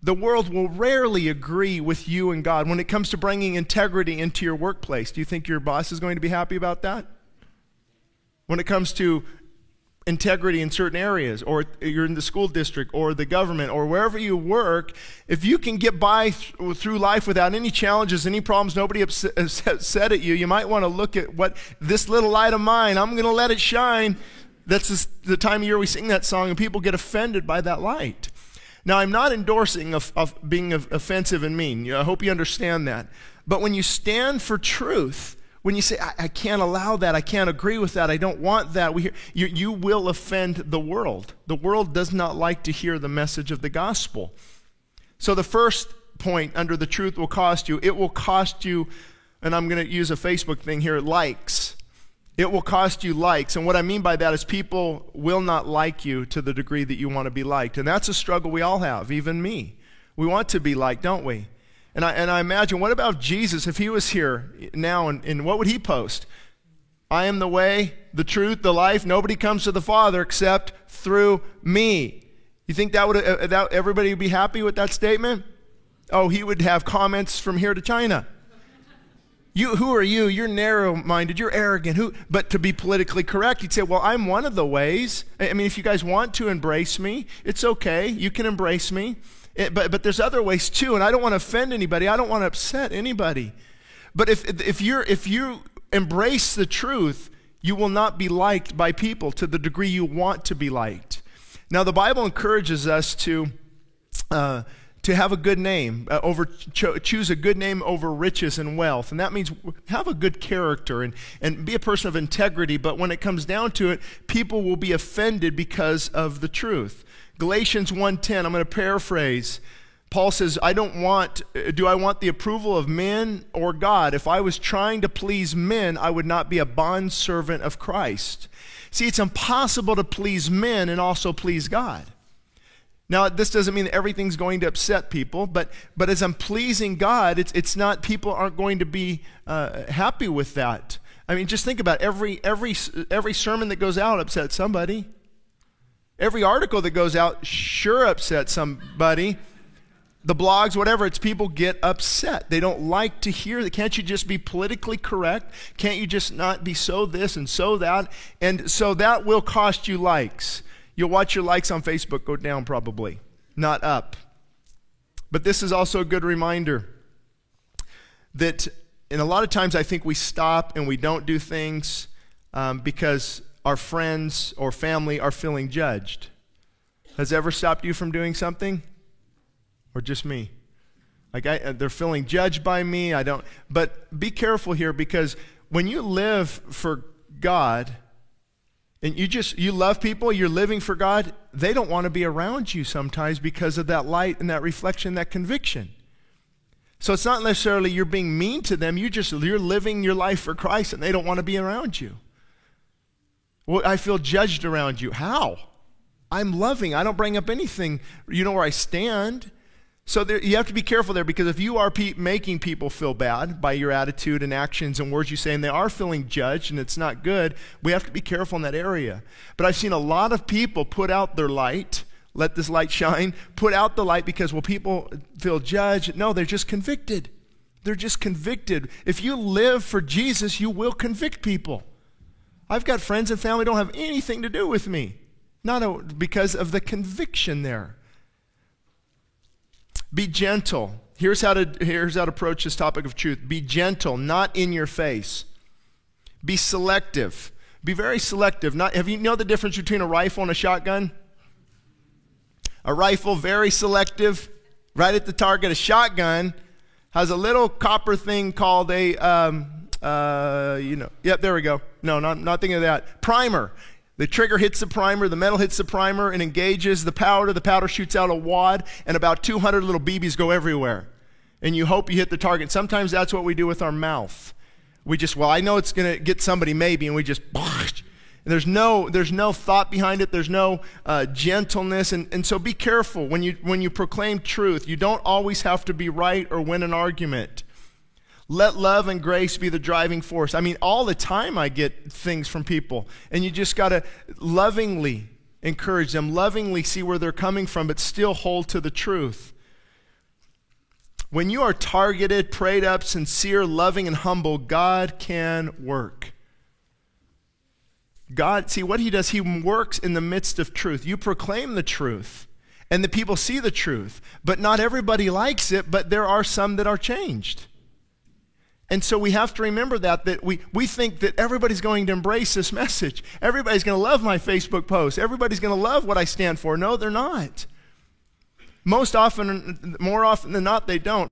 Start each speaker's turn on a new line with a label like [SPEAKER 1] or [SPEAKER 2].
[SPEAKER 1] The world will rarely agree with you and God when it comes to bringing integrity into your workplace. Do you think your boss is going to be happy about that? When it comes to integrity in certain areas, or you're in the school district or the government or wherever you work, if you can get by through life without any challenges, any problems, nobody upset at you, you might want to look at what this little light of mine, I'm going to let it shine. That's the time of year we sing that song and people get offended by that light. Now, I'm not endorsing of being offensive and mean. I hope you understand that. But when you stand for truth, when you say, I can't allow that, I can't agree with that, I don't want that, you will offend the world. The world does not like to hear the message of the gospel. So the first point under the truth will cost you. It will cost you, and I'm going to use a Facebook thing here, likes. It will cost you likes. And what I mean by that is people will not like you to the degree that you want to be liked. And that's a struggle we all have, even me. We want to be liked, don't we? And I imagine, what about Jesus if he was here now, and what would he post? I am the way, the truth, the life. Nobody comes to the Father except through me. You think that everybody would be happy with that statement? Oh, he would have comments from here to China. Who are you? You're narrow-minded. You're arrogant. But to be politically correct, he'd say, well, I'm one of the ways. I mean, if you guys want to embrace me, it's okay. You can embrace me. But there's other ways too, and I don't want to offend anybody. I don't want to upset anybody. But if you embrace the truth, you will not be liked by people to the degree you want to be liked. Now, the Bible encourages us to have a good name, choose a good name over riches and wealth. And that means have a good character and be a person of integrity. But when it comes down to it, people will be offended because of the truth. Galatians 1:10, I'm going to paraphrase. Paul says, do I want the approval of men or God? If I was trying to please men, I would not be a bondservant of Christ. See, it's impossible to please men and also please God. Now, this doesn't mean that everything's going to upset people, but as I'm pleasing God, it's not, people aren't going to be happy with that. I mean, just think about it. Every sermon that goes out upsets somebody. Every article that goes out sure upsets somebody. The blogs, whatever, it's people get upset. They don't like to hear that. Can't you just be politically correct? Can't you just not be so this and so that? And so that will cost you likes. You'll watch your likes on Facebook go down probably, not up. But this is also a good reminder that, and a lot of times I think we stop and we don't do things because our friends or family are feeling judged. Has it ever stopped you from doing something? Or just me? Like they're feeling judged by me. But be careful here, because when you live for God and you love people, you're living for God, they don't want to be around you sometimes because of that light and that reflection, that conviction. So it's not necessarily you're being mean to them, you're living your life for Christ and they don't want to be around you. Well, I feel judged around you. How? I'm loving. I don't bring up anything. You know where I stand. So you have to be careful there, because if you are making people feel bad by your attitude and actions and words you say, and they are feeling judged and it's not good, we have to be careful in that area. But I've seen a lot of people put out their light, let this light shine, put out the light because, well, people feel judged. No, they're just convicted. They're just convicted. If you live for Jesus, you will convict people. I've got friends and family who don't have anything to do with me, because of the conviction there. Be gentle. Here's how to approach this topic of truth. Be gentle, not in your face. Be selective. Be very selective. Have you know the difference between a rifle and a shotgun? A rifle, very selective, right at the target. A shotgun has a little copper thing called there we go. No, not thinking of that. Primer. The trigger hits the primer, the metal hits the primer and engages the powder shoots out a wad, and about 200 little BBs go everywhere. And you hope you hit the target. Sometimes that's what we do with our mouth. I know it's going to get somebody maybe, and we just, and there's no thought behind it, there's no gentleness, and so be careful when you proclaim truth. You don't always have to be right or win an argument. Let love and grace be the driving force. I mean, all the time I get things from people, and you just got to lovingly encourage them, lovingly see where they're coming from, but still hold to the truth. When you are targeted, prayed up, sincere, loving, and humble, God can work. God, see what he does, he works in the midst of truth. You proclaim the truth, and the people see the truth, but not everybody likes it, but there are some that are changed. And so we have to remember that we think that everybody's going to embrace this message. Everybody's going to love my Facebook post. Everybody's going to love what I stand for. No, they're not. More often than not, they don't.